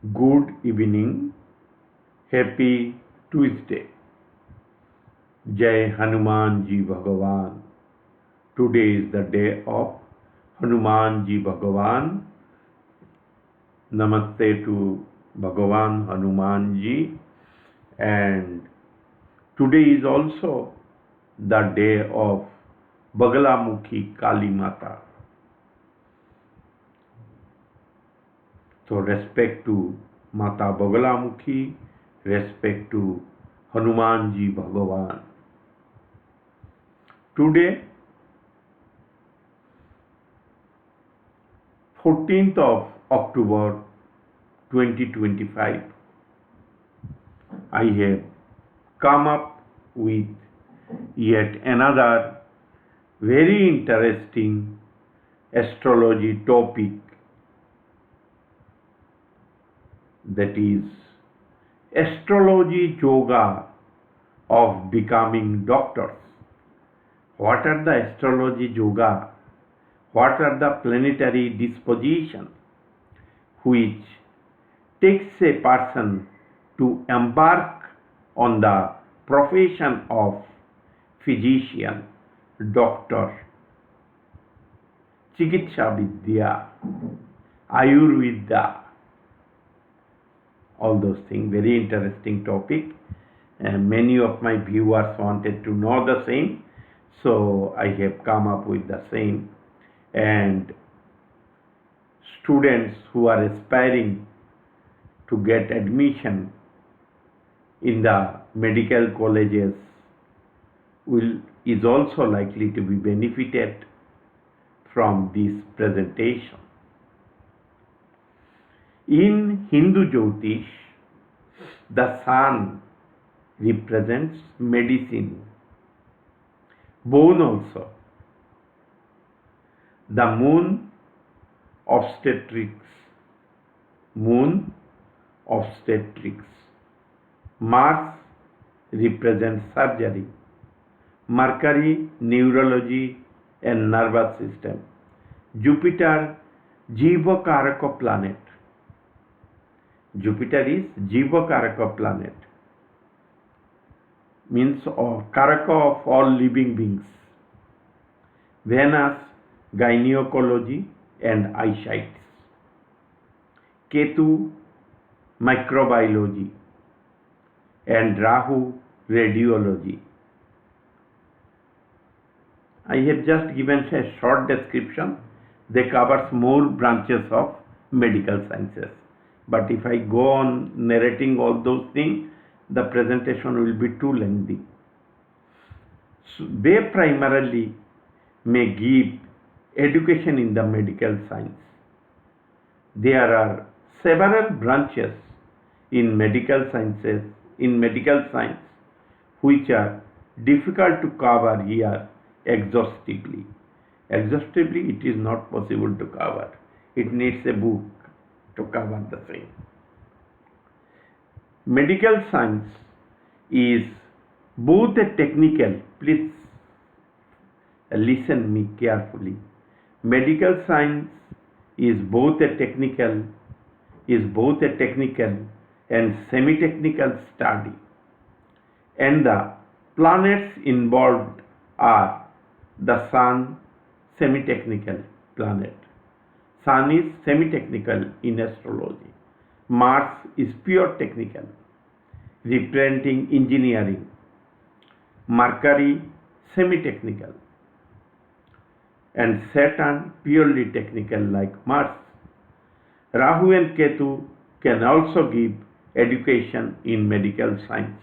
Good evening. Happy Tuesday. Jai Hanuman Ji Bhagavan. Today is the day of Hanuman Ji Bhagavan. Namaste to Bhagavan Hanuman Ji. And today is also the day of Bagalamukhi Kali Mata. So respect to Mata Bagalamukhi, respect to Hanuman Ji Bhagavan. Today, 14th of October 2025, I have come up with yet another very interesting astrology topic, that is Astrology Yoga of becoming doctors. What are the astrology yoga? What are the planetary dispositions which takes a person to embark on the profession of physician, doctor, Chikitsa Vidya, Ayurveda, all those things. Very interesting topic, and many of my viewers wanted to know the same, so I have come up with the same. And students who are aspiring to get admission in the medical colleges is also likely to be benefited from this presentation. In Hindu Jyotish, the sun represents medicine, bone also. The moon, obstetrics, Mars represents surgery, Mercury, neurology and nervous system, Jupiter, Jiva Karaka planet. Jupiter is Jiva Karaka planet, means Karaka of all living beings. Venus, gynecology and eyesight. Ketu, microbiology, and Rahu, radiology. I have just given a short description. They covers more branches of medical sciences. But if I go on narrating all those things, the presentation will be too lengthy. So they primarily may give education in the medical science. There are several branches in medical sciences, which are difficult to cover here exhaustively. Exhaustively, it is not possible to cover. It needs a book to cover the same. Medical science is both a technical, please listen me carefully. Medical science is both a technical and semi-technical study, and the planets involved are the sun, semi-technical planet. Sun is semi-technical in astrology. Mars is pure technical, representing engineering. Mercury, semi-technical. And Saturn, purely technical like Mars. Rahu and Ketu can also give education in medical science,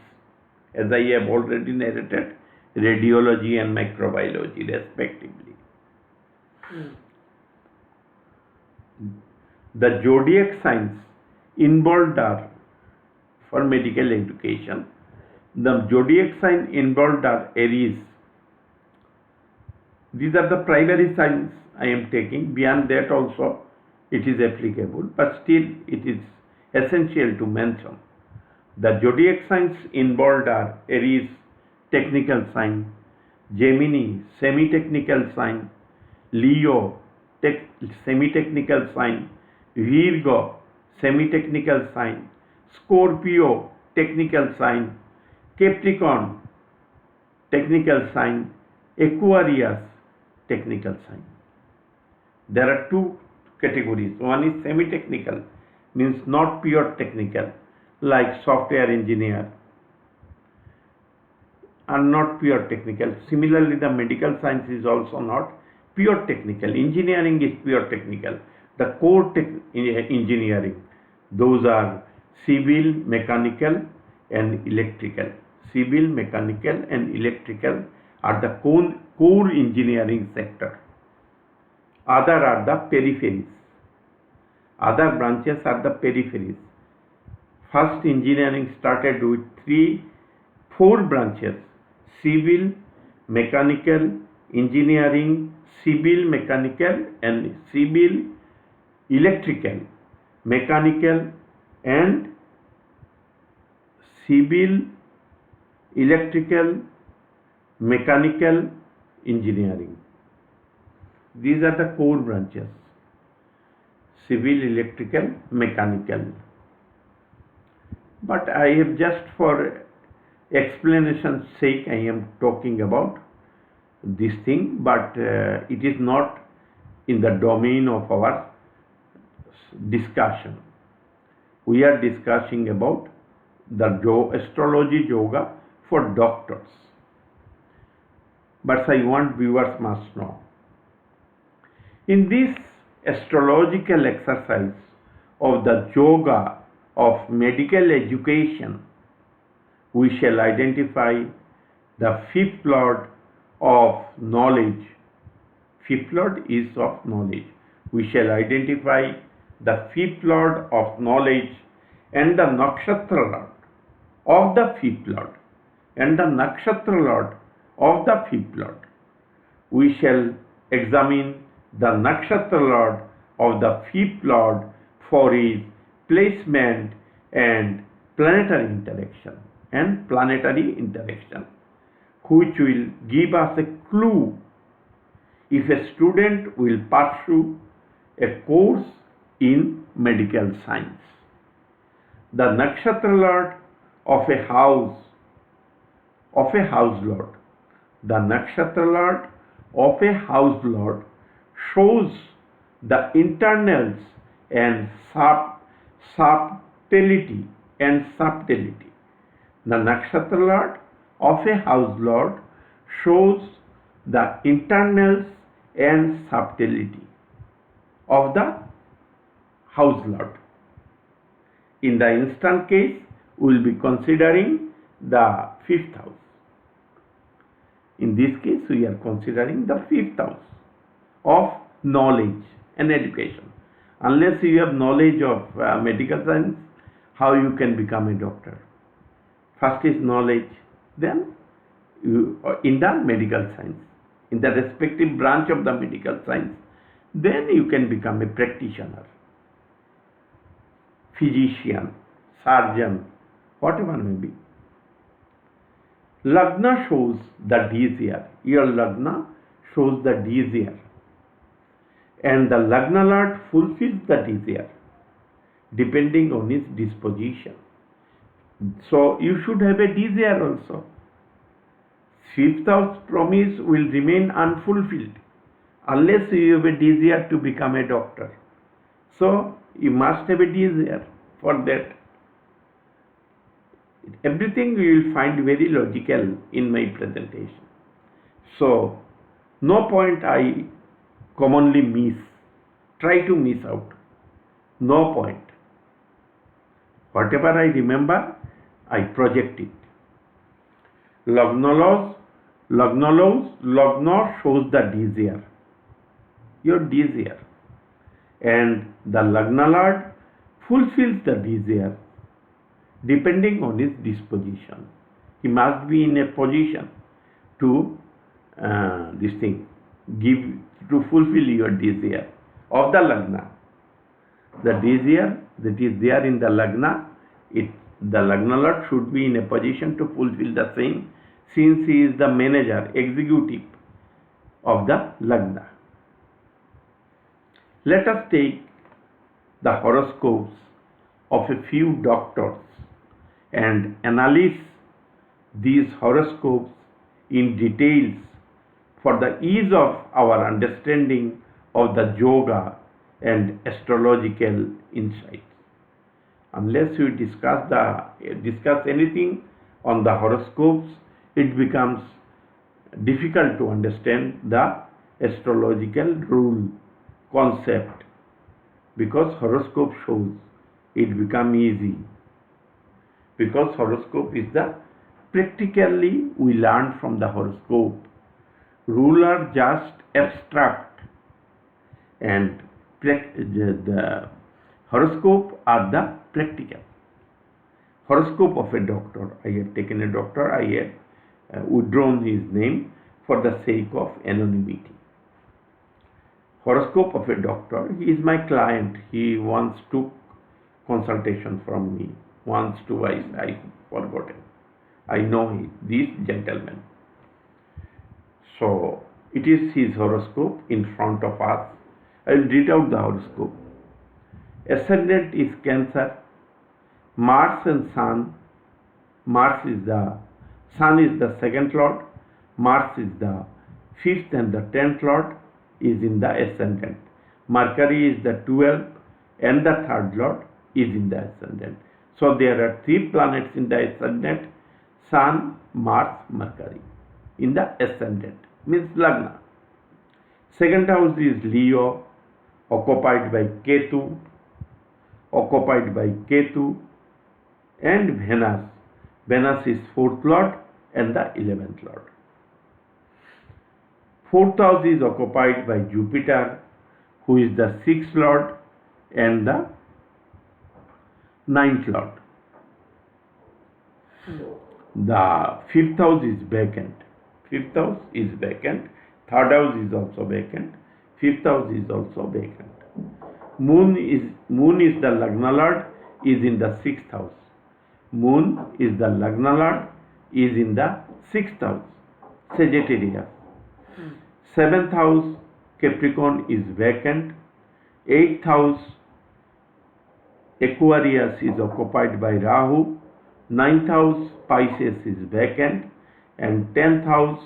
as I have already narrated, radiology and microbiology respectively. The zodiac signs involved are, for medical education, the zodiac sign involved are Aries. These are the primary signs I am taking. Beyond that also it is applicable, but still it is essential to mention. The zodiac signs involved are Aries, technical sign, Gemini, semi-technical sign, Leo, semi-technical sign, Virgo, semi-technical sign, Scorpio, technical sign, Capricorn, technical sign, Aquarius, technical sign. There are two categories. One is semi-technical, means not pure technical, like software engineer are not pure technical. Similarly, the medical science is also not pure technical. Engineering is pure technical. The core engineering, those are civil, mechanical and electrical. Civil, mechanical and electrical are the core engineering sector. Other are the peripheries. Other branches are the peripheries. First, engineering started with 4 branches: civil, mechanical, engineering, civil, mechanical and civil, electrical, mechanical and civil, electrical, mechanical, engineering. These are the core branches: civil, electrical, mechanical. But I have just for explanation's sake I am talking about this thing, but it is not in the domain of our discussion. We are discussing about the astrology yoga for doctors. But I want viewers must know. In this astrological exercise of the yoga of medical education, we shall identify the 5th Lord of knowledge. 5th Lord is of knowledge. We shall identify the 5th Lord of knowledge and the Nakshatra Lord of the 5th Lord and the Nakshatra Lord of the 5th Lord. We shall examine the Nakshatra Lord of the 5th Lord for his placement and planetary interaction, which will give us a clue if a student will pursue a course in medical science. The Nakshatra Lord of a house lord. The Nakshatra Lord of a house lord shows the internals and subtlety. The Nakshatra Lord of a house lord shows the internals and subtlety of the house lord. In the instant case, we will be considering the 5th house. In this case, we are considering the 5th house of knowledge and education. Unless you have knowledge of medical science, how you can become a doctor? First is knowledge, then you, in the medical science, in the respective branch of the medical science, then you can become a practitioner, physician, surgeon, whatever may be. Lagna shows the desire. Your Lagna shows the desire. And the Lagna Lord fulfills the desire depending on his disposition. So you should have a desire also. 5th house promise will remain unfulfilled unless you have a desire to become a doctor. So you must have a desire for that. Everything you will find very logical in my presentation. So no point I commonly miss. Try to miss out. No point. Whatever I remember, I project it. Lagna shows the desire. Your desire. And the Lagna Lord fulfills the desire depending on his disposition. He must be in a position to fulfill your desire of the Lagna. The desire that is there in the Lagna, the Lagna Lord should be in a position to fulfill the same, since he is the manager, executive of the Lagna. Let us take the horoscopes of a few doctors and analyze these horoscopes in details for the ease of our understanding of the yoga and astrological insights. Unless we discuss anything on the horoscopes, it becomes difficult to understand the astrological rule concept. Because horoscope shows, it become easy. Because horoscope is the practically we learn from the horoscope. Rule are just abstract, and the horoscope are the practical. Horoscope of a doctor. I have taken a doctor. I have withdrawn his name for the sake of anonymity. Horoscope of a doctor. He is my client. He once took consultation from me. Once, twice, I forgotten. I know this gentleman. So it is his horoscope in front of us. I will read out the horoscope. Ascendant is Cancer. Mars and Sun. Sun is the second lord. Mars is the fifth and the 10th lord is in the ascendant. Mercury is the 12th and the third lord is in the ascendant. So there are three planets in the ascendant: Sun, Mars, Mercury. In the ascendant means Lagna. Second house is Leo, occupied by Ketu, and Venus. Venus is fourth lord and the 11th lord. Fourth house is occupied by Jupiter, who is the sixth lord and the 9th lord. The fifth house is vacant. Third house is also vacant. Fifth house is also vacant. Moon is the Lagna Lord, is in the sixth house. Moon is the Lagna Lord, is in the sixth house, Sagittarius. Seventh house, Capricorn, is vacant. Eighth house, Aquarius, is occupied by Rahu. Ninth house, Pisces, is vacant. And 10th house,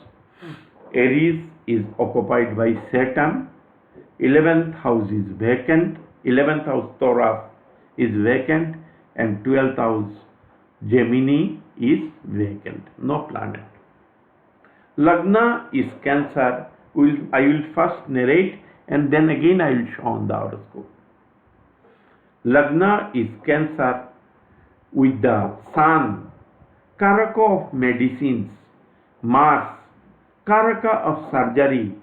Aries, is occupied by Saturn. 11th house is vacant. 11th house, Taurus, is vacant. And 12th house, Gemini, is vacant. No planet. Lagna is Cancer. I will first narrate and then again I will show on the horoscope. Lagna is Cancer with the Sun, Karaka of medicines, Mars, Karaka of surgery,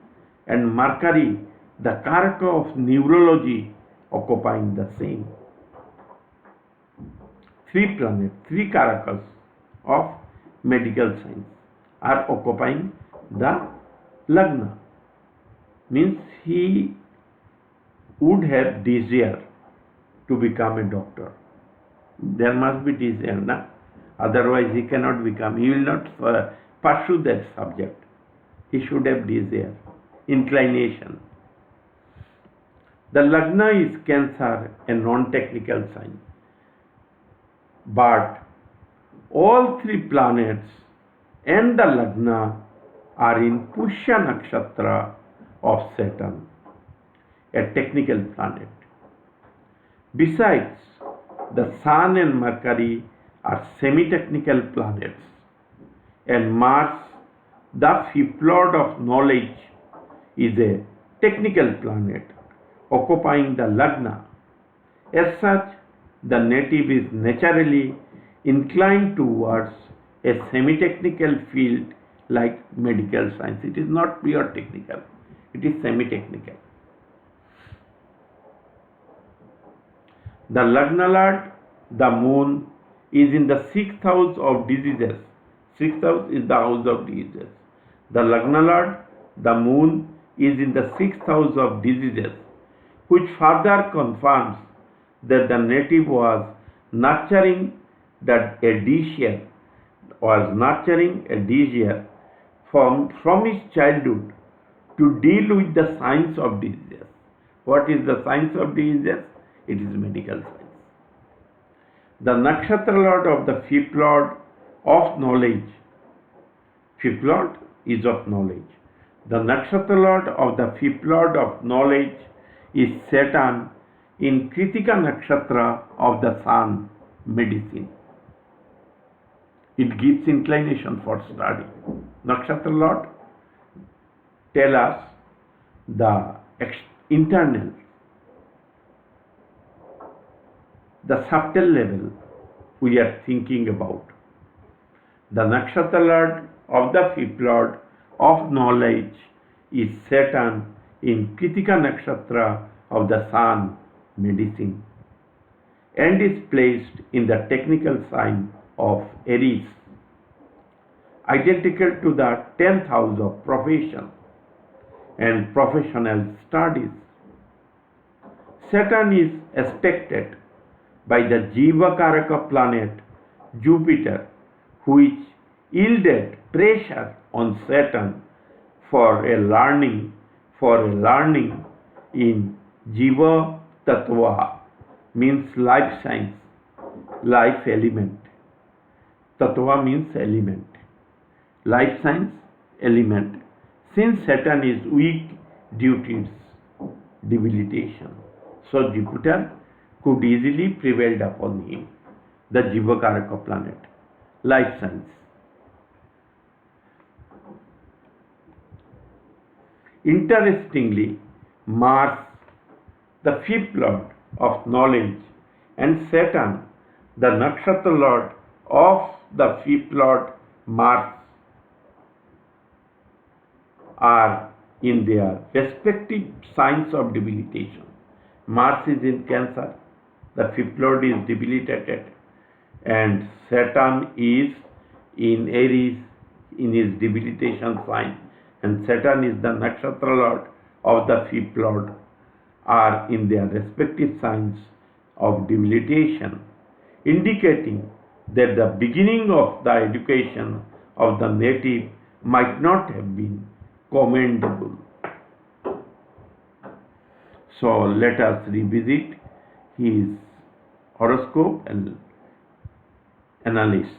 and Mercury, the Karaka of neurology, occupying the same. Three planets, three Karakas of medical science are occupying the Lagna. Means he would have desire to become a doctor. There must be desire, na? Otherwise he cannot become. He will not pursue that subject. He should have desire, inclination. The Lagna is Cancer, a non-technical sign. But all three planets and the Lagna are in Pushya Nakshatra of Saturn, a technical planet. Besides, the Sun and Mercury are semi-technical planets, and Mars, the fifth lord of knowledge, is a technical planet occupying the Lagna. As such, the native is naturally inclined towards a semi-technical field like medical science. It is not pure technical, it is semi-technical. The Lagna Lord, the moon, is in the sixth house of diseases. Sixth house is the house of diseases. The Lagna Lord, the moon, is in the sixth house of diseases, which further confirms that the native was nurturing a desire from his childhood to deal with the science of diseases. What is the science of diseases? It is medical science. The Nakshatra Lord of the fifth Lord of knowledge. Fifth Lord is of knowledge. The Nakshatra Lord of the fifth Lord of knowledge is Saturn in Kritika Nakshatra of the Sun, medicine. It gives inclination for study. Nakshatra Lord tell us the internal, the subtle level we are thinking about. The Nakshatra Lord of the fifth Lord of knowledge is Saturn in Kritika Nakshatra of the Sun, medicine, and is placed in the technical sign of Aries, identical to the 10th house of profession and professional studies. Saturn is aspected by the Jiva-karaka planet Jupiter, which yielded pressure on Saturn for a learning in Jiva Tattva, means life science, life element. Tattva means element. Life science element. Since Saturn is weak due to its debilitation, so Jupiter could easily prevail upon him, the Jiva-karaka planet, life science. Interestingly, Mars, the fifth Lord of knowledge, and Saturn, the Nakshatra Lord of the fifth Lord, Mars, are in their respective signs of debilitation. Mars is in Cancer, the fifth Lord is debilitated, and Saturn is in Aries in his debilitation sign, and Saturn is the Nakshatra Lord of the fifth Lord, are in their respective signs of debilitation, indicating that the beginning of the education of the native might not have been commendable. So let us revisit his horoscope and analysis.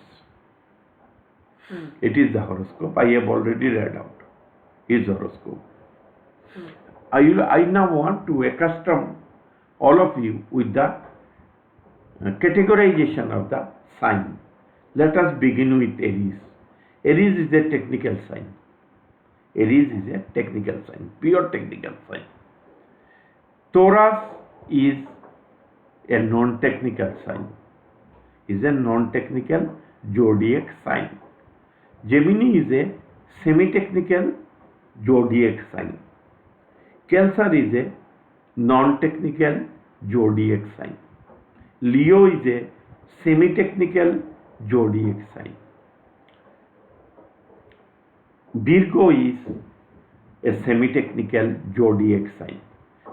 It is the horoscope. I have already read out his horoscope. I now want to accustom all of you with the categorization of the sign. Let us begin with Aries. Aries is a technical sign. Aries is a technical sign, pure technical sign. Taurus is a non-technical sign, is a non-technical zodiac sign. Gemini is a semi-technical zodiac sign. Cancer is a non-technical zodiac sign. Leo is a semi-technical zodiac sign. Virgo is a semi-technical zodiac sign.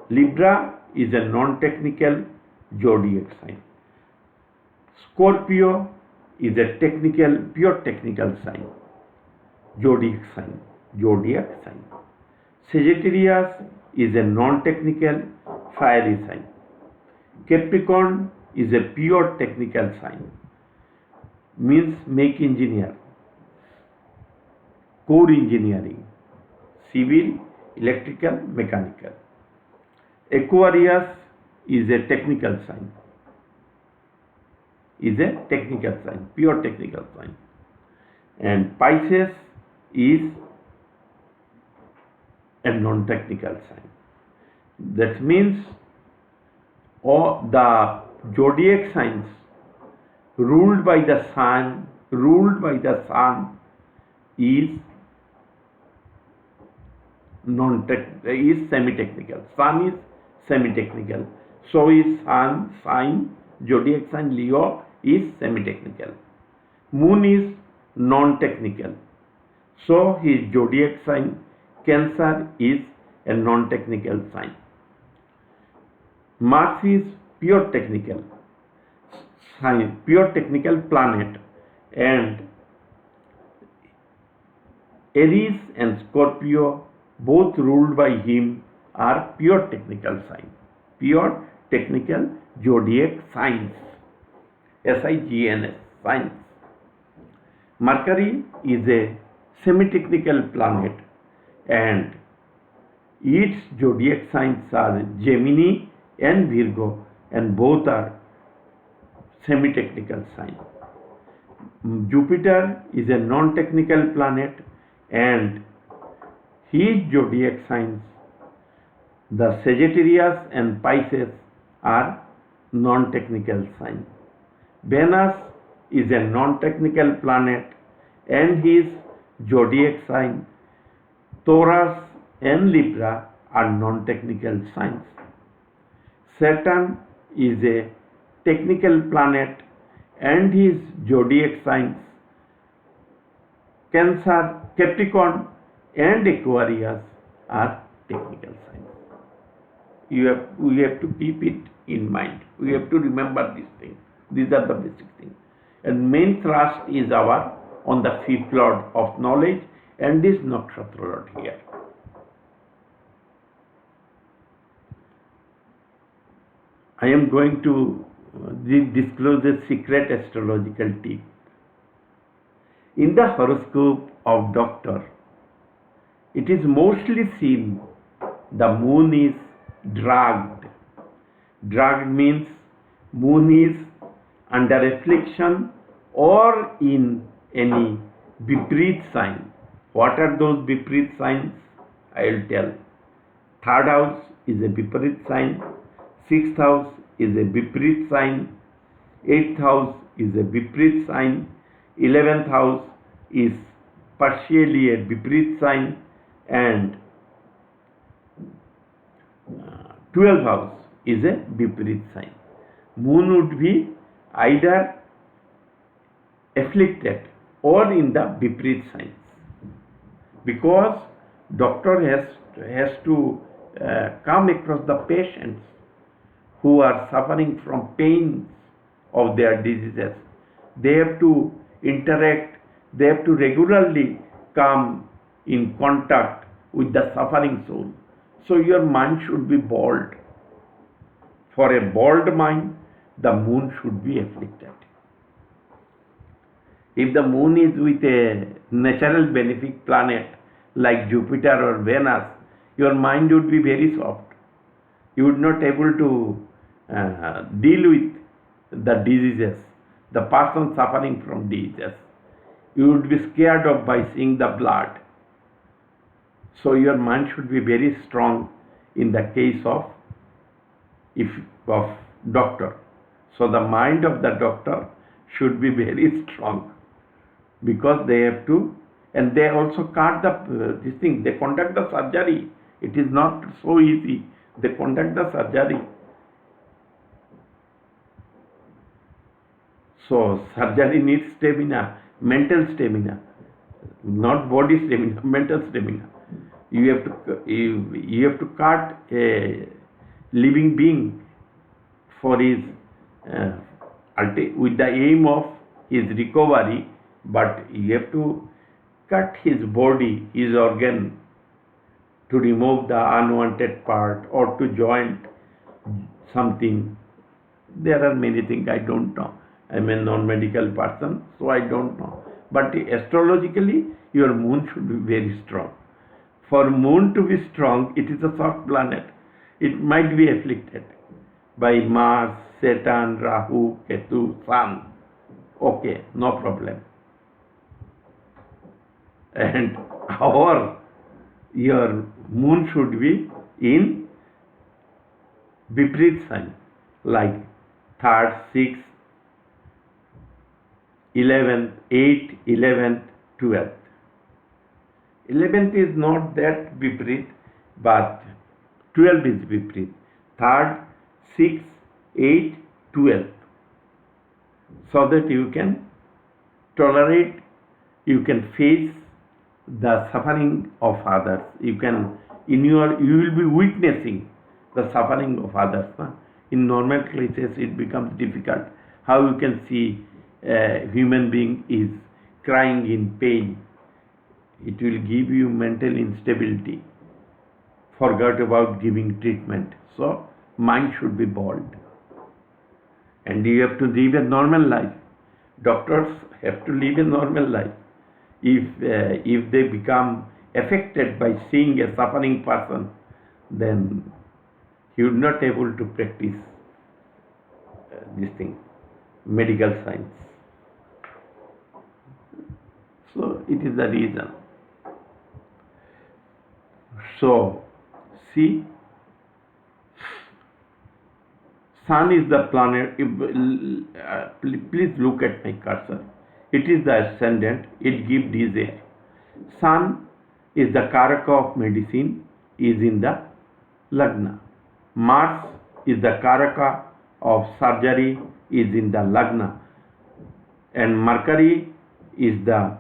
Libra is a non-technical zodiac sign. Scorpio is a pure technical sign. Zodiac sign. Sagittarius is a non-technical fiery sign. Capricorn is a pure technical sign. Means make engineer, core engineering, civil, electrical, mechanical. Aquarius is a technical sign. Pure technical sign. And Pisces is a non-technical sign. That means all the zodiac signs ruled by the sun is semi-technical. Sun is semi-technical. So is sun sign, zodiac sign Leo is semi-technical. Moon is non-technical. So his zodiac sign Cancer is a non-technical sign. Mars is pure technical sign, pure technical planet, and Aries and Scorpio, both ruled by him, are pure technical sign, pure technical zodiac signs. SIGNS, signs. Mercury is a semi-technical planet and its zodiac signs are Gemini and Virgo, and both are semi-technical signs. Jupiter is a non-technical planet and his zodiac signs, the Sagittarius and Pisces, are non-technical signs. Venus is a non-technical planet and his zodiac sign, Taurus and Libra, are non-technical signs. Saturn is a technical planet and his zodiac signs, Cancer, Capricorn and Aquarius, are technical signs. We have to keep it in mind. We have to remember these things. These are the basic things. And main thrust is our on the fifth lord of knowledge and this Nakshatra Lord here. I am going to disclose a secret astrological tip. In the horoscope of doctor, it is mostly seen the moon is dragged. Dragged means moon is under affliction or in any Vipreet sign. What are those Vipreet signs? I will tell. Third house is a Vipreet sign. Sixth house is a Vipreet sign. Eighth house is a Vipreet sign. 11th house is partially a Vipreet sign, and 12th house is a Vipreet sign. Moon would be either afflicted or in the Vipreet signs, because doctor has to come across the patients who are suffering from pains of their diseases. They have to interact, they have to regularly come in contact with the suffering soul. So your mind should be bold. For a bold mind, the moon should be afflicted. If the moon is with a natural benefic planet like Jupiter or Venus, your mind would be very soft. You would not able to deal with the diseases, the person suffering from diseases. You would be scared of by seeing the blood. So your mind should be very strong in the case of doctor. So the mind of the doctor should be very strong, because they have to, and they also cut this thing. They conduct the surgery. It is not so easy. They conduct the surgery. So surgery needs stamina, mental stamina, not body stamina, mental stamina. You have to cut a living being for his with the aim of his recovery, but you have to cut his body, his organ, to remove the unwanted part or to join something. There are many things I don't know. I am a non-medical person, so I don't know. But astrologically, your moon should be very strong. For moon to be strong, it is a soft planet. It might be afflicted by Mars, Saturn, Rahu, Ketu, Sun. Okay, no problem. And your moon should be in Vipreet sign, like 3rd, 6th, 11th, 8th, 11th, 12th. 11th is not that Vipreet, but 12th is Vipreet. 3rd, 6th, 8th, 12th. So that you can tolerate, you can face the suffering of others. You will be witnessing the suffering of others. In normal cases, it becomes difficult. How you can see a human being is crying in pain. It will give you mental instability. Forget about giving treatment. So mind should be bold. and you have to live a normal life. Doctors have to live a normal life. If they become affected by seeing a suffering person, then he would not able to practice this thing, medical science. So it is the reason. So see, Sun is the planet. Please look at my cursor. It is the ascendant. It gives desire. Sun is the Karaka of medicine, is in the Lagna. Mars is the Karaka of surgery, is in the Lagna. And Mercury is the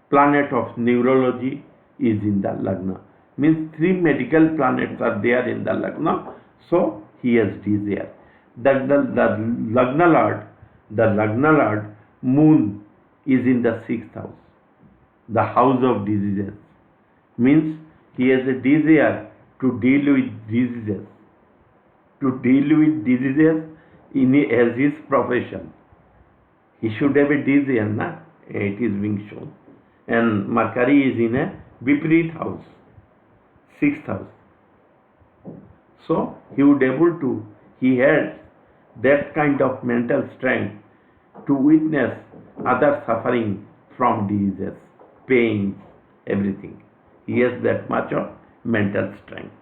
planet of neurology, is in the Lagna. Means 3 medical planets are there in the Lagna. So he has desire. The Lagna Lord, Moon, is in the 6th house, the house of diseases. Means he has a desire to deal with diseases. To deal with diseases as his profession. He should have a desire, na? It is being shown. And Mercury is in a Viparit house, 6th house. So he would able to, he has that kind of mental strength to witness others suffering from diseases, pain, everything. He has that much of mental strength.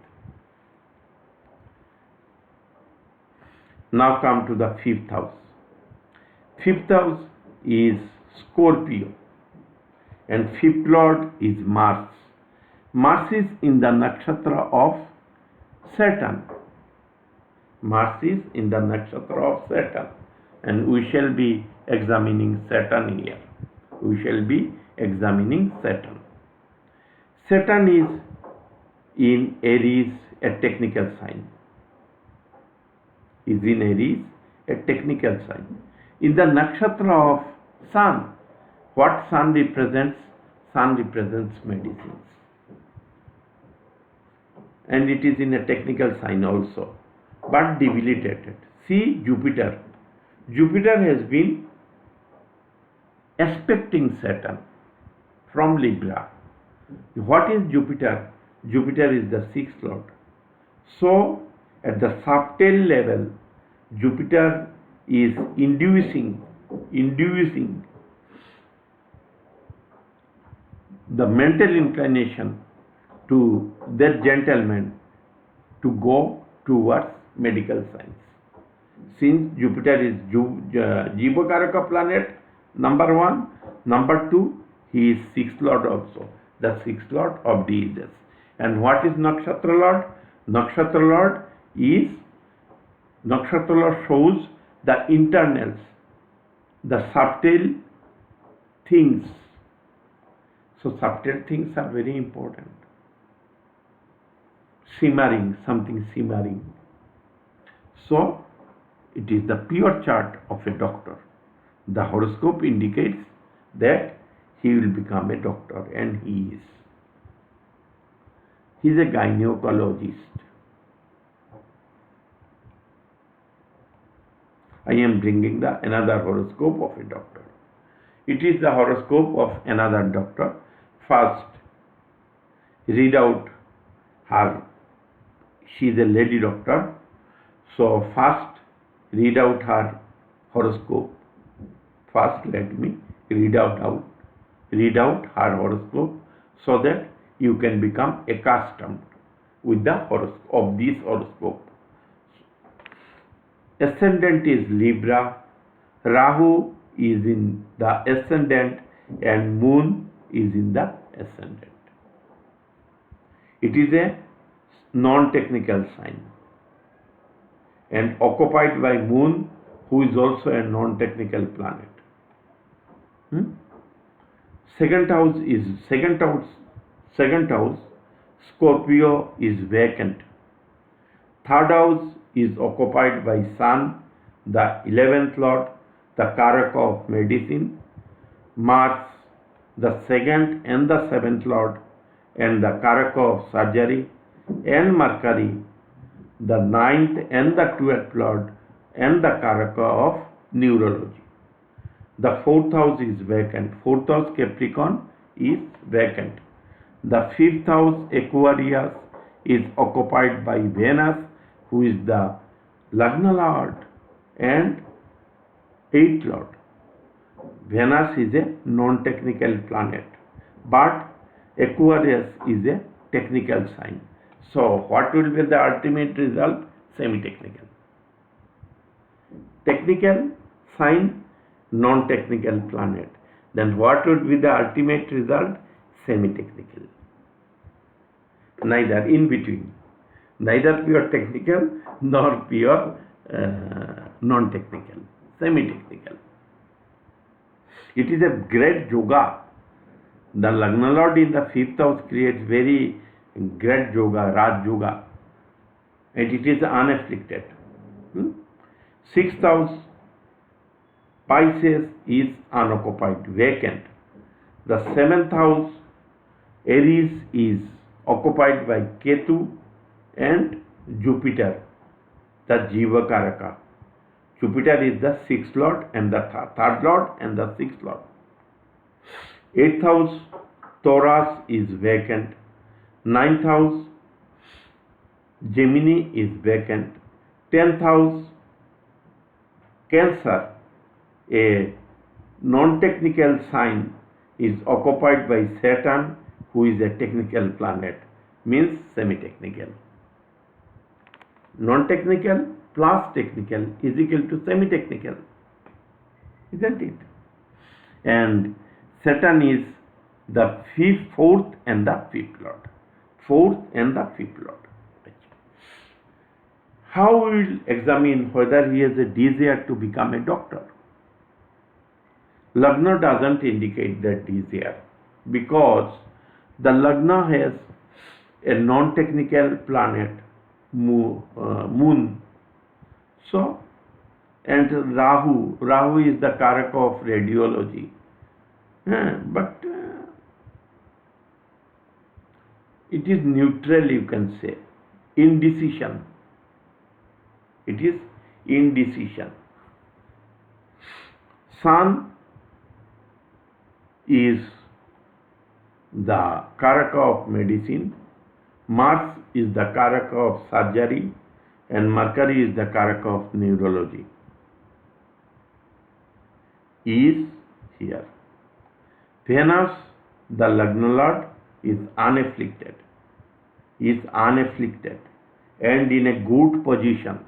Now come to the 5th house. 5th house is Scorpio, and 5th Lord is Mars. Mars is in the nakshatra of Saturn. Mars is in the nakshatra of Saturn, and we shall be examining Saturn here. We shall be examining Saturn. Saturn is in Aries, a technical sign. Is in Aries, a technical sign. In the nakshatra of Sun, what Sun represents? Sun represents medicines. And it is in a technical sign also, but debilitated. See Jupiter. Jupiter has been aspecting Saturn from Libra. What is Jupiter? Jupiter is the 6th Lord. So, at the subtle level, Jupiter is inducing the mental inclination to that gentleman to go towards medical science. Since Jupiter is Jiva Karaka planet, number 1. Number 2, he is 6th Lord also, the 6th Lord of diseases. And what is Nakshatra Lord? Nakshatra Lord shows the internals, the subtle things. So subtle things are very important. Simmering, something simmering. So it is the pure chart of a doctor. The horoscope indicates that he will become a doctor, and he is. He is a gynecologist. I am bringing another horoscope of a doctor. It is the horoscope of another doctor. First, read out her. She is a lady doctor. So first, read out her horoscope. First, let me read out her horoscope, so that you can become accustomed with the horoscope of this horoscope. Ascendant is Libra. Rahu is in the ascendant, and Moon is in the ascendant. It is a non-technical sign, and occupied by Moon, who is also a non-technical planet. Second house, Scorpio is vacant. Third house is occupied by Sun, the 11th Lord, the Karaka of medicine, Mars, the 2nd and the 7th Lord, and the Karaka of surgery, and Mercury, the 9th and the 12th Lord, and the Karaka of neurology. The fourth house is vacant. Fourth house Capricorn is vacant. The fifth house Aquarius is occupied by Venus, who is the Lagna Lord and eighth Lord. Venus is a non-technical planet, but Aquarius is a technical sign. So, what will be the ultimate result? Semi-technical. Technical sign, non-technical planet. Then what would be the ultimate result? Semi-technical. Neither, in between. Neither pure technical nor pure non-technical. Semi-technical. It is a great yoga. The Lagna Lord in the fifth house creates very great yoga, Raj yoga, and it is unafflicted. Sixth house Pisces is unoccupied, vacant. The seventh house Aries is occupied by Ketu and Jupiter, the Jiva Karaka. Jupiter is the sixth lord and the third lord and the sixth lord. Eighth house Taurus is vacant. Ninth house Gemini is vacant. 10th house Cancer, a non-technical sign, is occupied by Saturn, who is a technical planet, means semi-technical. Non-technical plus technical is equal to semi-technical, isn't it? And Saturn is the fourth and the fifth lord. Fourth and the fifth lord. How we will examine whether he has a desire to become a doctor? Lagna doesn't indicate that desire because the Lagna has a non-technical planet, moon. So, and Rahu is the Karaka of radiology. But it is neutral, you can say. Indecision. It is indecision. Sun is the Karaka of medicine, Mars is the Karaka of surgery, and Mercury is the Karaka of neurology. Is here. Venus, the Lagna Lord, is unafflicted. And in a good position,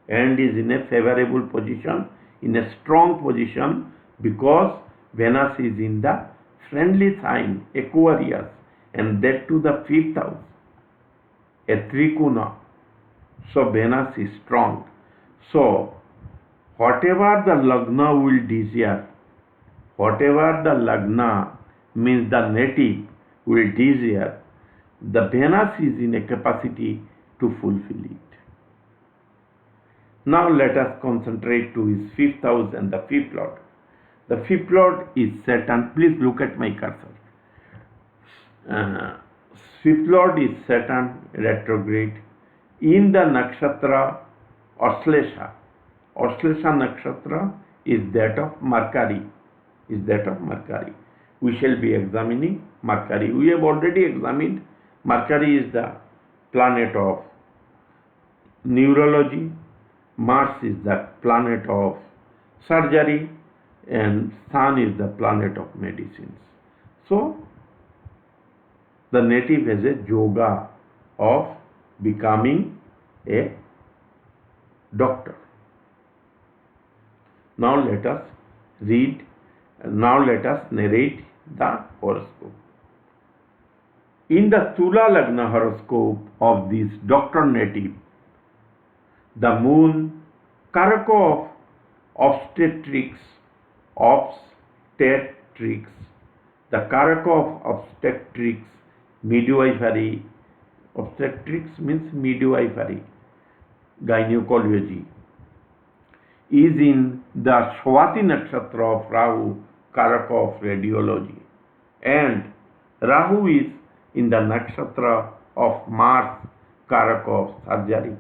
and is in a favorable position, in a strong position, because Venus is in the friendly sign Aquarius, and that to the fifth house, a trikona. So Venus is strong. So whatever the Lagna will desire, whatever the Lagna means the native will desire, the Venus is in a capacity to fulfill it. Now let us concentrate to his fifth house and the fifth lord. The fifth lord is Saturn. Please look at my cursor. Fifth lord is Saturn retrograde in the nakshatra Aslesha. Aslesha nakshatra is that of Mercury. We shall be examining Mercury. We have already examined Mercury is the planet of neurology. Mars is the planet of surgery, and Sun is the planet of medicines. So, the native has a yoga of becoming a doctor. Now let us narrate the horoscope. In the Tula Lagna horoscope of this doctor native, the moon, Karaka of obstetrics, the Karaka of obstetrics, midwifery, obstetrics means midwifery, gynecology, is in the Swati Nakshatra of Rahu, Karaka of radiology, and Rahu is in the Nakshatra of Mars, Karaka of surgery.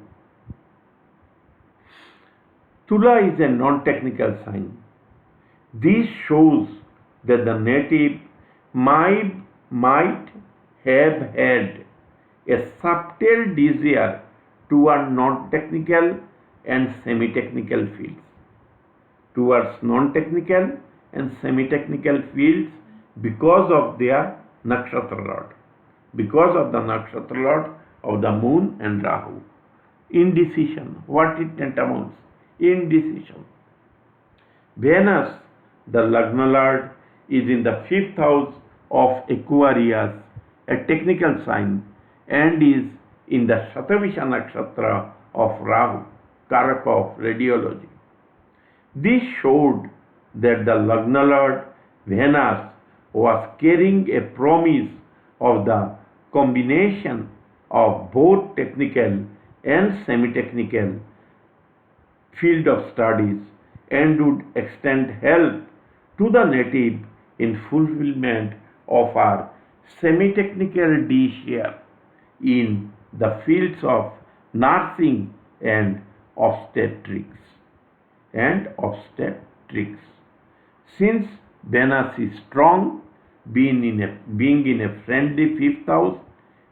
Tula is a non-technical sign. This shows that the native might have had a subtle desire toward non-technical and semi-technical fields. Towards non-technical and semi-technical fields because of their Nakshatra Lord. Because of the Nakshatra Lord of the Moon and Rahu. Indecision. What it amounts? Indecision. Venus, the Lagna Lord, is in the 5th house of Aquarius, a technical sign, and is in the Shatavisha Nakshatra of Rahu, Karaka of Radiology. This showed that the Lagna Lord Venus was carrying a promise of the combination of both technical and semi-technical field of studies and would extend help to the native in fulfillment of our semi-technical desire in the fields of nursing and obstetrics. Since Venus is strong, being in a friendly 5th house,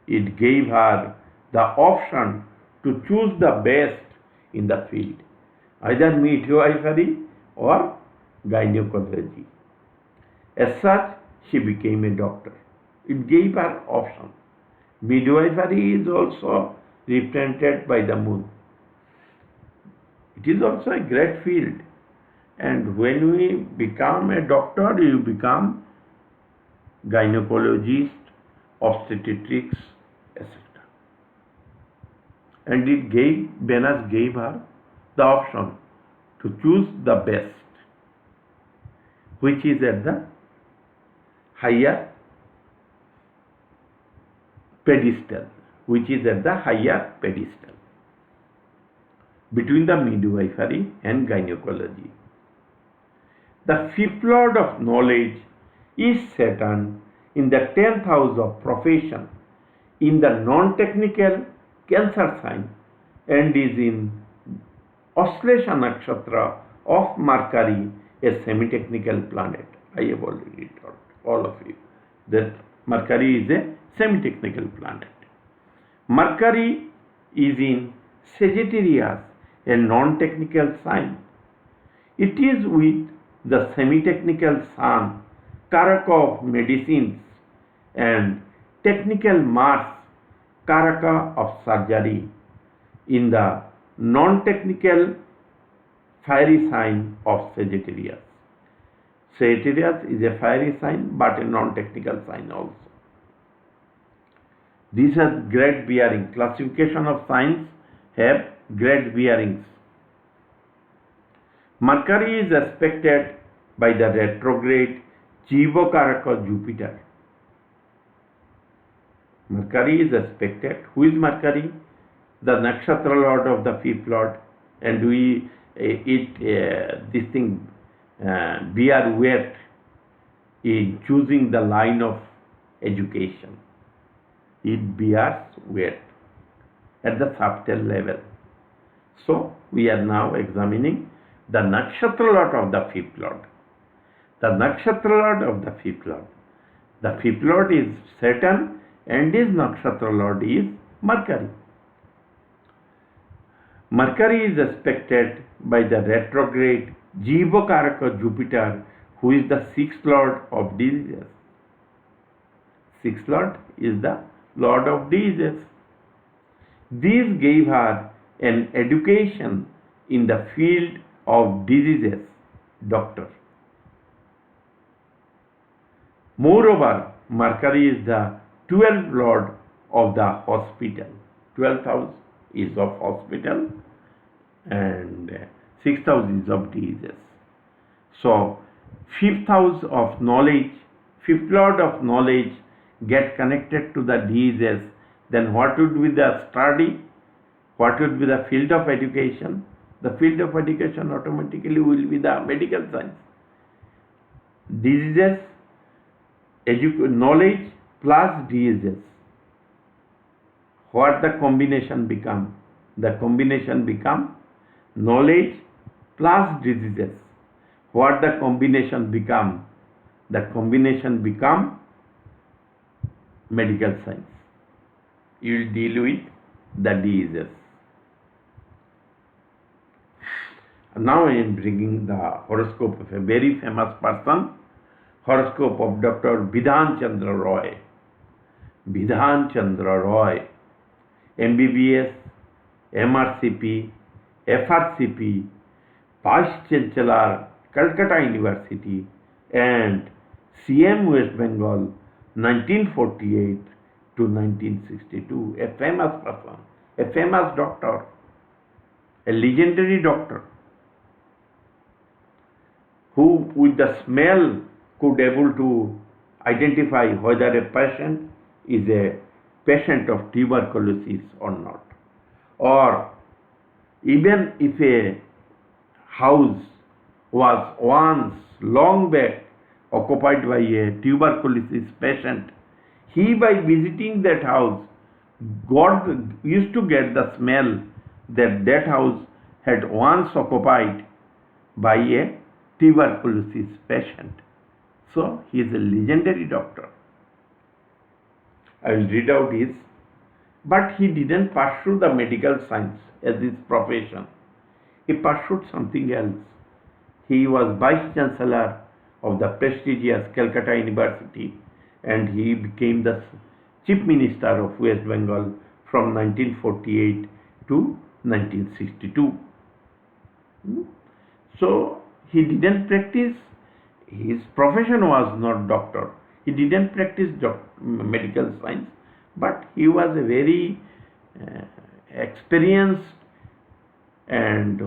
it gave her the option to choose the best in the field, either midwifery or gynecology. As such, she became a doctor. It gave her option. Midwifery is also represented by the moon. It is also a great field. And when we become a doctor, you become gynecologist, obstetrics, etc. And Venus gave her the option to choose the best, which is at the higher pedestal, between the midwifery and gynecology. The 5th Lord of knowledge is Saturn in the 10th house of profession, in the non-technical Cancer sign, and is in Auslesha Nakshatra of Mercury, a semi-technical planet. I have already told all of you that Mercury is a semi-technical planet. Mercury is in Sagittarius, a non-technical sign. It is with the semi-technical Sun, Karaka of medicines, and technical Mars, Karaka of surgery, in the non-technical fiery sign of Sagittarius. Sagittarius is a fiery sign but a non-technical sign also. These are great bearing. Classification of signs have great bearings. Mercury is aspected by the retrograde Jiva-Karaka Jupiter. Mercury is aspected. Who is Mercury? The Nakshatra Lord of the 5th Lord. And bear weight in choosing the line of education. It bears weight at the subtle level. So, we are now examining the Nakshatra Lord of the 5th Lord. The Nakshatra Lord of the 5th Lord. The 5th Lord is Saturn and his Nakshatra Lord is Mercury. Mercury is aspected by the retrograde Jiva-Karaka Jupiter, who is the 6th Lord of diseases. 6th Lord is the Lord of diseases. This gave her an education in the field of diseases, doctor. Moreover, Mercury is the 12th Lord of the hospital. 12th house is of hospital and 6th house is of diseases. So, 5th house of knowledge, 5th Lord of knowledge get connected to the diseases, then what would be the study? What would be the field of education? The field of education automatically will be the medical science. Diseases, knowledge plus diseases. What the combination become? The combination become knowledge plus diseases. What the combination become? The combination become medical science. You will deal with the diseases. Now I am bringing the horoscope of a very famous person, horoscope of Dr. Bidhan Chandra Roy. Bidhan Chandra Roy, MBBS, MRCP, FRCP, Vice Chancellor, Calcutta University, and CM West Bengal, 1948 to 1962. A famous person, a famous doctor, a legendary doctor, who with the smell could able to identify whether a patient is a patient of tuberculosis or not. Or even if a house was once long back occupied by a tuberculosis patient, he by visiting that house used to get the smell that that house had once occupied by a tuberculosis patient. So he is a legendary doctor. I will read out his, but he didn't pursue the medical science as his profession. He pursued something else. He was Vice Chancellor of the prestigious Calcutta University, and he became the Chief Minister of West Bengal from 1948 to 1962. So he didn't practice, his profession was not doctor. He didn't practice medical science, but he was a very experienced and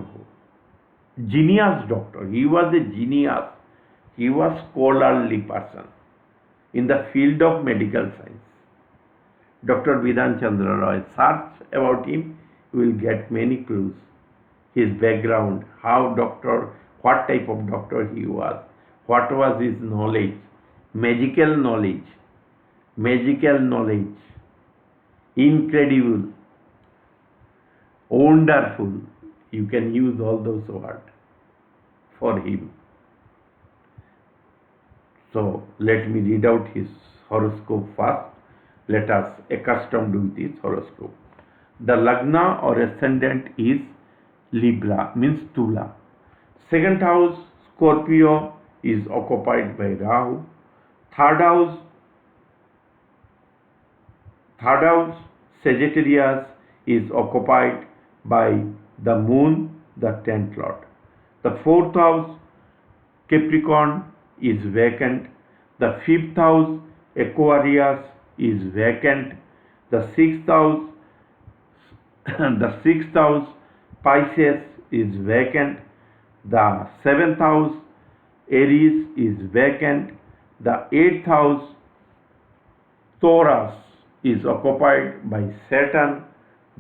genius doctor. He was a genius. He was scholarly person in the field of medical science. Dr. Bidhan Chandra Roy, search about him, you will get many clues. His background, how doctor, what type of doctor he was, what was his knowledge, magical knowledge, incredible, wonderful. You can use all those words for him. So let me read out his horoscope first. Let us accustomed with his horoscope. The Lagna or ascendant is Libra, means Tula. Second house, Scorpio, is occupied by Rahu. Third house, Sagittarius, is occupied by the Moon, the 10th Lord. The fourth house, Capricorn, is vacant. The fifth house, Aquarius, is vacant. The sixth house, Pisces, is vacant. The seventh house, Aries, is vacant. The eighth house, Taurus, is occupied by Saturn.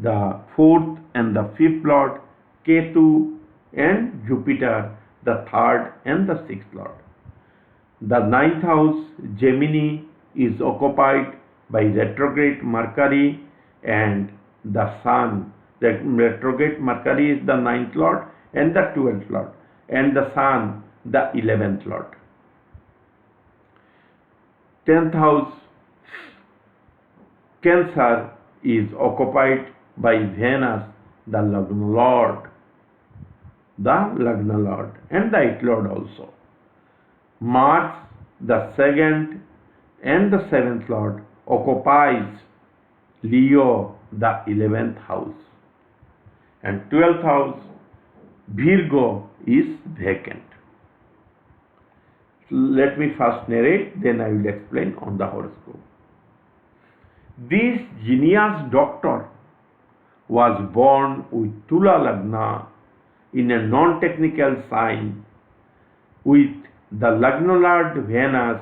The fourth and the fifth Lord, Ketu, and Jupiter, the third and the sixth Lord. The ninth house, Gemini, is occupied by retrograde Mercury and the Sun. The retrograde Mercury is the ninth Lord and the 12th Lord, and the Sun, the 11th Lord. 10th house, Cancer, is occupied by Venus, the Lagna Lord, and the 8th Lord also. Mars, the 2nd and the 7th Lord, occupies Leo, the 11th house. And 12th house, Virgo, is vacant. Let me first narrate, then I will explain on the horoscope. This genius doctor was born with Tula Lagna in a non-technical sign, with the Lagna Lord Venus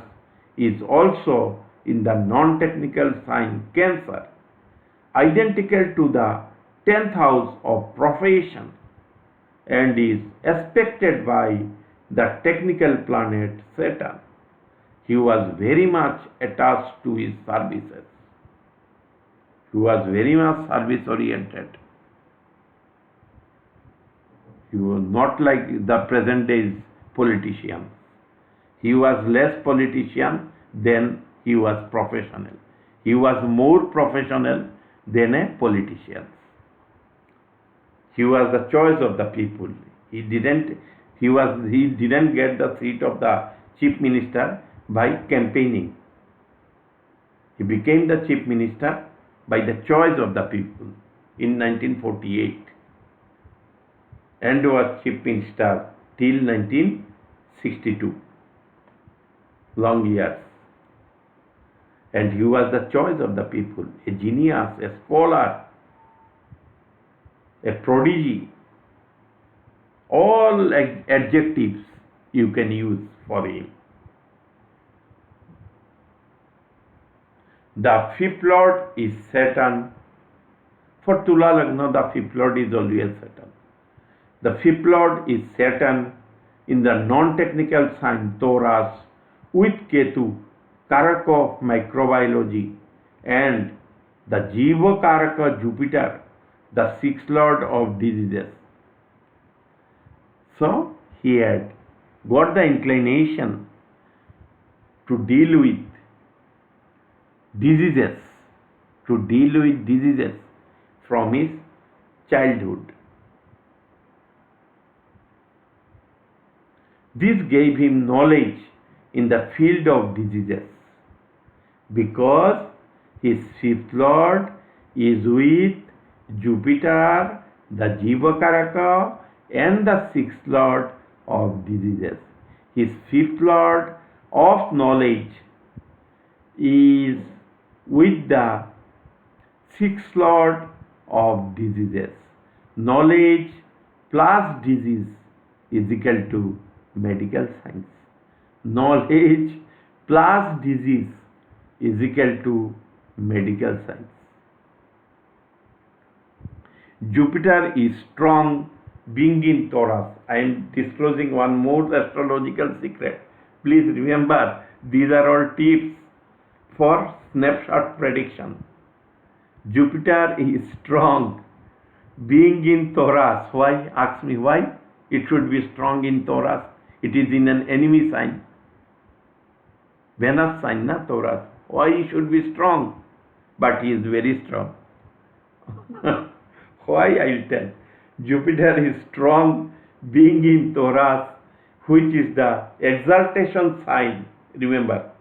is also in the non-technical sign Cancer, identical to the 10th house of profession, and is aspected by the technical planet Saturn. He was very much attached to his services. He was very much service oriented. He was not like the present day politician. He was less politician than he was professional. He was more professional than a politician. He was the choice of the people. He didn't get the seat of the chief minister by campaigning. He became the chief minister by the choice of the people in 1948 and was chief minister till 1962. Long years. And he was the choice of the people, a genius, a scholar, a prodigy, all adjectives you can use for him. The fifth lord is Saturn. For Tula Lagna, the fifth lord is always Saturn. The fifth lord is Saturn in the non-technical sign Taurus with Ketu, Karaka of microbiology, and the Jiva Karaka Jupiter, the sixth lord of diseases. So he had got the inclination to deal with diseases, from his childhood. This gave him knowledge in the field of diseases because his fifth lord is with Jupiter, the Jiva Karaka, and the sixth lord of diseases. His fifth lord of knowledge is with the sixth lord of diseases. Knowledge plus disease is equal to medical science. Knowledge plus disease is equal to medical science. Jupiter is strong being in Taurus. I am disclosing one more astrological secret. Please remember, these are all tips for snapshot prediction. Jupiter is strong being in Taurus. Why? Ask me why it should be strong in Taurus. It is in an enemy sign. Venus sign, na Taurus. Why he should be strong? But he is very strong. Why? I will tell. Jupiter is strong being in Taurus, which is the exaltation sign. Remember,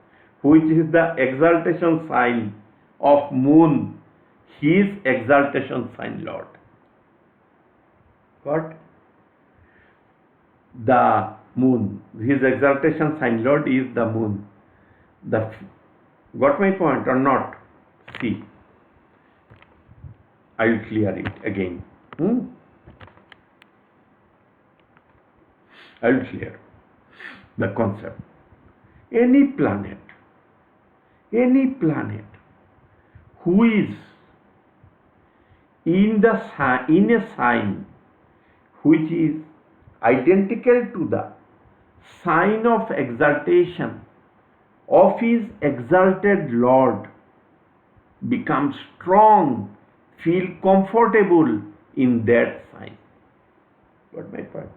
which is the exaltation sign of Moon, his exaltation sign Lord. What? The Moon, his exaltation sign Lord is the Moon. Got my point or not? See, I will clear it again. I will clear the concept. Any planet who is in a sign which is identical to the sign of exaltation of his exalted Lord becomes strong, feel comfortable in that sign. Got my point?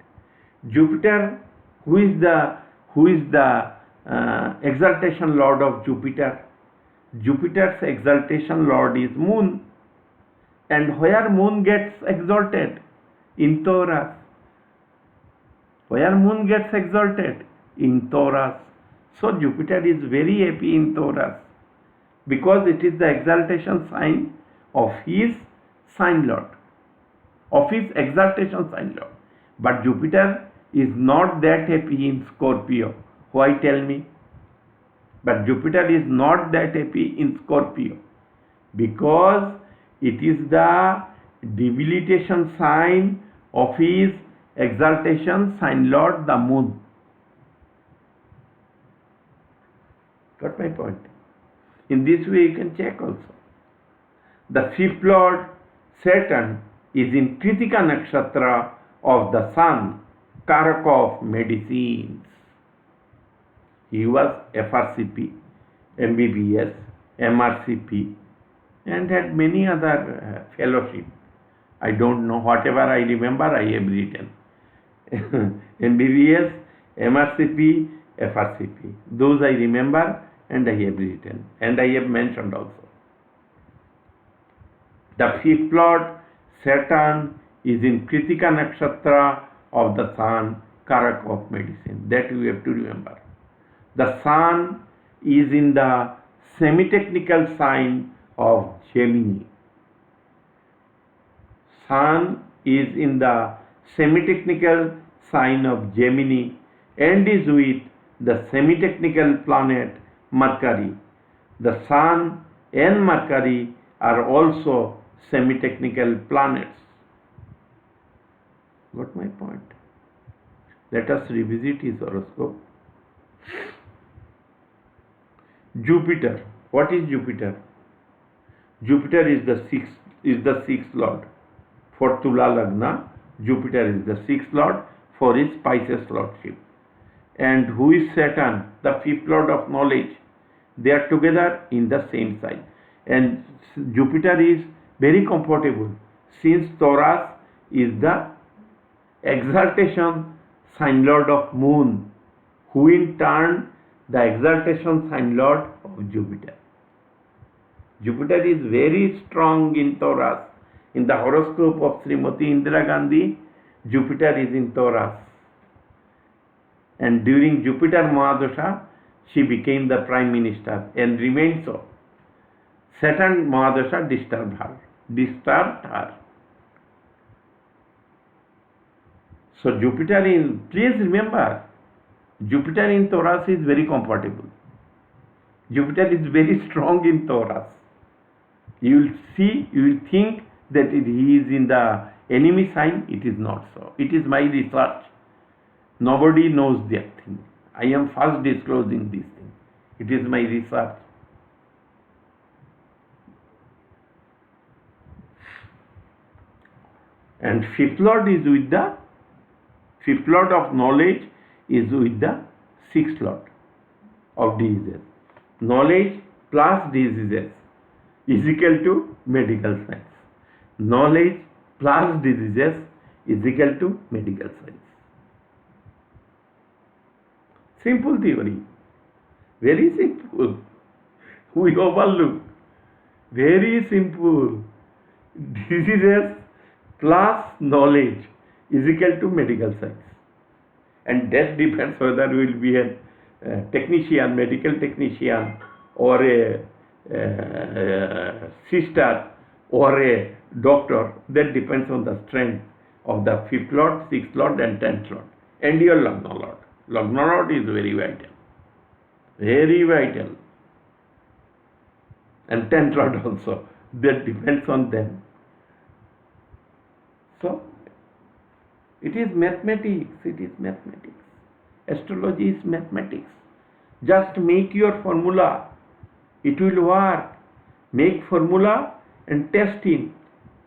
Jupiter, who is the exaltation Lord of Jupiter? Jupiter's exaltation Lord is Moon. And where Moon gets exalted? In Taurus. Where Moon gets exalted? In Taurus. So Jupiter is very happy in Taurus because it is the exaltation sign of his sign Lord, of his exaltation sign Lord. But Jupiter is not that happy in Scorpio. Why, tell me? But Jupiter is not that happy in Scorpio because it is the debilitation sign of his exaltation sign Lord, the Moon. Got my point? In this way you can check also. The fifth Lord, Saturn, is in Kritika Nakshatra of the Sun, Karaka of medicines. He was FRCP, MBBS, MRCP, and had many other fellowships. I don't know, whatever I remember I have written. MBBS, MRCP, FRCP. Those I remember and I have written and I have mentioned also. The fifth lord, Saturn, is in Kritika Nakshatra of the Sun, Karak of medicine. That we have to remember. The Sun is in the semi-technical sign of Gemini. Sun is in the semi-technical sign of Gemini and is with the semi-technical planet Mercury. The Sun and Mercury are also semi-technical planets. Got my point? Let us revisit his horoscope. Jupiter. What is Jupiter? Jupiter is the sixth lord. For Tula Lagna, Jupiter is the sixth lord for his Pisces lordship. And who is Saturn? The fifth lord of knowledge. They are together in the same sign. And Jupiter is very comfortable since Taurus is the exaltation sign lord of moon, who in turn the exaltation sign lord of Jupiter. Jupiter is very strong in Taurus. In the horoscope of Srimati Indira Gandhi, Jupiter is in Taurus. And during Jupiter Mahadasha, she became the Prime Minister and remained so. Saturn Mahadasha disturbed her. So Jupiter in, please remember, Jupiter in Taurus is very comfortable. Jupiter is very strong in Taurus. You will see, you will think that he is in the enemy sign. It is not so. It is my research. Nobody knows that thing. I am first disclosing this thing. It is my research. And fifth lord is with the fifth lord of knowledge is with the sixth lord of diseases. Knowledge plus diseases is equal to medical science. Knowledge plus diseases is equal to medical science. Simple theory. Very simple. We overlook. Very simple. Diseases plus knowledge is equal to medical science. And that depends whether we will be a technician, medical technician, or a sister, or a doctor. That depends on the strength of the fifth lord, sixth lord, and tenth lord, and your Lagna lord. Lagna lord is very vital. Very vital. And tenth lord also. That depends on them. So, it is mathematics. It is mathematics. Astrology is mathematics. Just make your formula. It will work. Make formula and test in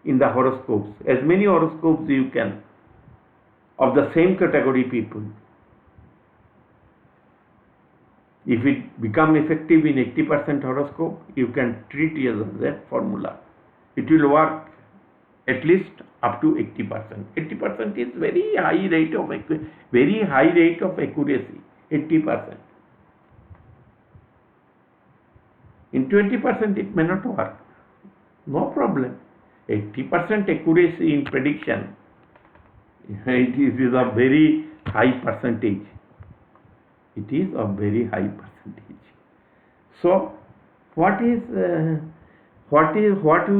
the horoscopes. As many horoscopes you can of the same category people. If it become effective in 80% horoscope, you can treat it as that formula. It will work at least up to 80%. 80% is very high rate of accuracy. 80%. In 20% it may not work. No problem. 80% accuracy in prediction. It is a very high percentage. It is a very high percentage. So, what we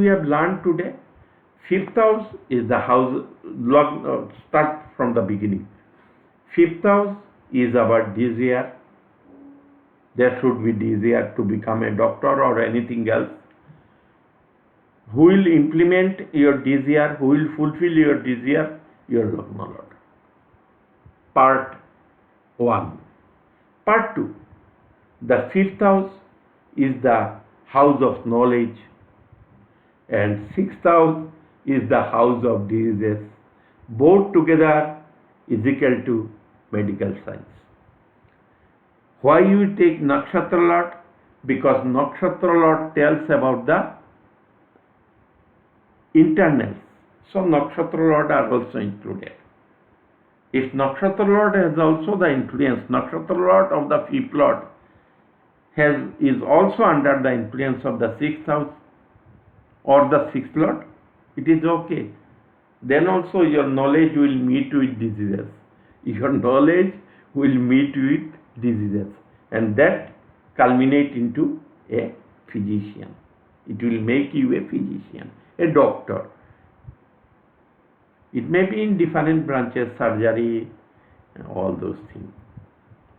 have learned today? Fifth house is the house. Start from the beginning. Fifth house is our desire. There should be desire to become a doctor or anything else. Who will implement your desire? Who will fulfill your desire? Your Lagna Lord. Part 1. Part 2. The fifth house is the house of knowledge, and sixth house is the house of diseases. Both together is equal to medical science. Why you take Nakshatra Lord? Because Nakshatra Lord tells about the internals. So Nakshatra Lord are also included. If Nakshatra Lord has also the influence, Nakshatra Lord of the 5th Lord is also under the influence of the 6th house or the 6th Lord, it is okay. Then also your knowledge will meet with diseases. Your knowledge will meet with diseases, and that culminate into a physician. It will make you a physician, a doctor. It may be in different branches, surgery, all those things,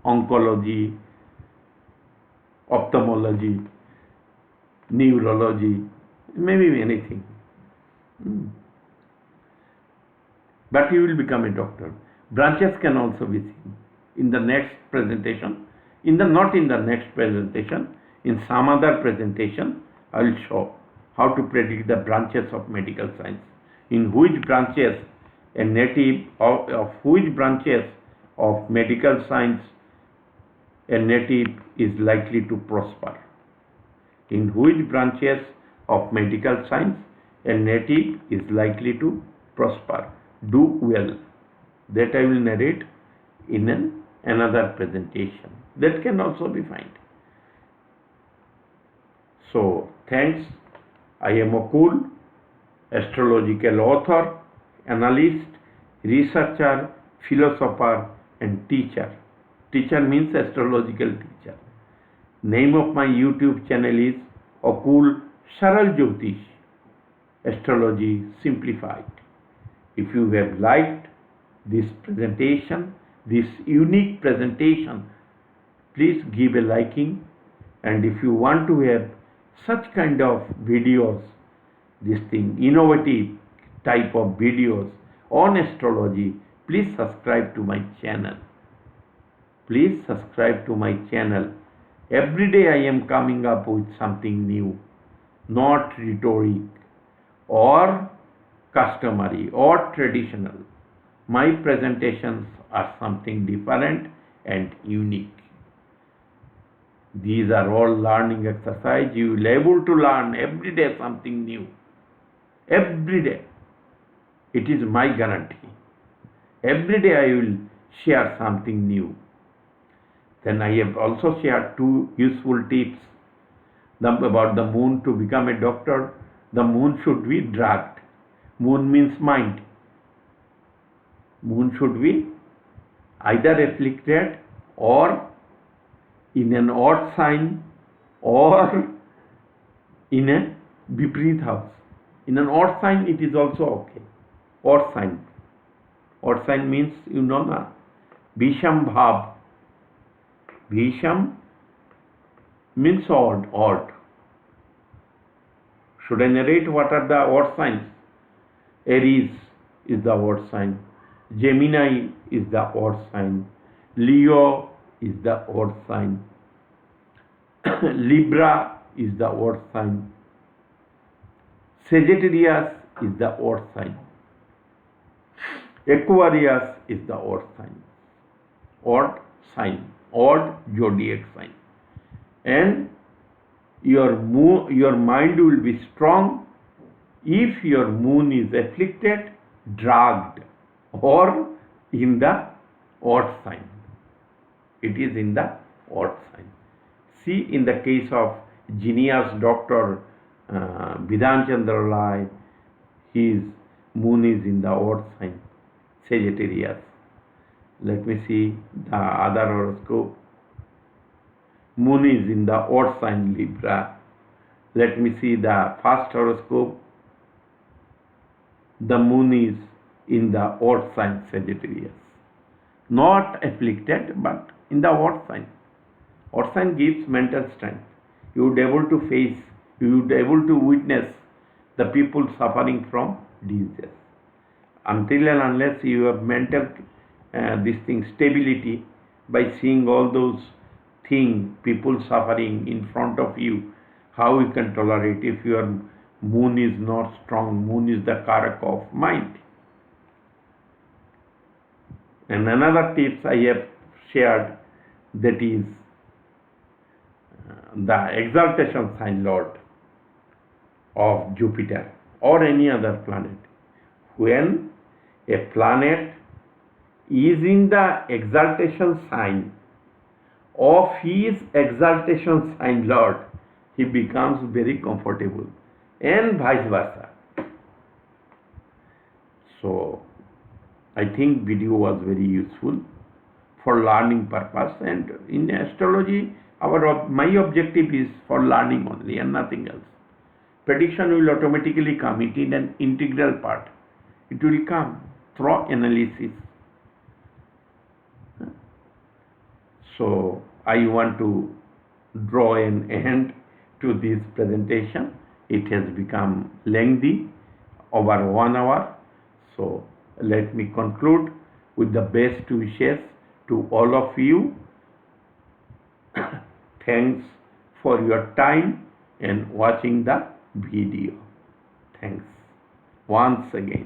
oncology, ophthalmology, neurology, maybe anything. But you will become a doctor. Branches can also be seen in the next presentation. Not in the next presentation, in some other presentation, I will show how to predict the branches of medical science. In which branches a native of which branches of medical science a native is likely to prosper. In which branches of medical science a native is likely to prosper, do well. That I will narrate in another presentation. That can also be found. So, thanks. I am Akool, astrological author, analyst, researcher, philosopher, and teacher. Teacher means astrological teacher. Name of my YouTube channel is Akool Jyotish, Astrology Simplified. If you have liked this presentation, this unique presentation, please give a liking, and if you want to have such kind of videos, innovative type of videos on astrology, please subscribe to my channel. Please subscribe to my channel. Every day I am coming up with something new, not rhetoric or customary or traditional. My presentations are something different and unique. These are all learning exercise. You will be able to learn every day something new. Every day. It is my guarantee. Every day I will share something new. Then I have also shared 2 useful tips about the moon to become a doctor. The moon should be drugged. Moon means mind. Moon should be either afflicted or in an odd sign or in a Vipreet house. In an odd sign it is also okay. Odd sign. Odd sign means na. Bhisham Bhav. Bhisham means odd. Should I narrate what are the odd signs? Aries is the odd sign. Gemini is the odd sign. Leo is the odd sign. Libra is the odd sign. Sagittarius is the odd sign. Aquarius is the odd sign. Odd sign. Odd zodiac sign. And your mind will be strong if your moon is afflicted, drugged, or in the odd sign. It is in the odd sign. See, in the case of genius Dr. Bidhan Chandra, his moon is in the odd sign, Sagittarius. Let me see the other horoscope. Moon is in the odd sign, Libra. Let me see the first horoscope. The moon is in the odd sign, Sagittarius. Not afflicted, but in the odd sign. Odd sign gives mental strength. You would be able to face, you would be able to witness the people suffering from diseases. Until and unless you have mental stability, by seeing all those things, people suffering in front of you, how you can tolerate if your moon is not strong? Moon is the karak of mind. And another tips I have shared, that is the exaltation sign Lord of Jupiter or any other planet. When a planet is in the exaltation sign of his exaltation sign Lord, he becomes very comfortable, and vice versa. So I think video was very useful for learning purpose, and in astrology my objective is for learning only and nothing else. Prediction will automatically come. It is an integral part. It will come through analysis. So I want to draw an end to this presentation. It has become lengthy, over 1 hour. So let me conclude with the best wishes to all of you. Thanks for your time and watching the video. Thanks once again.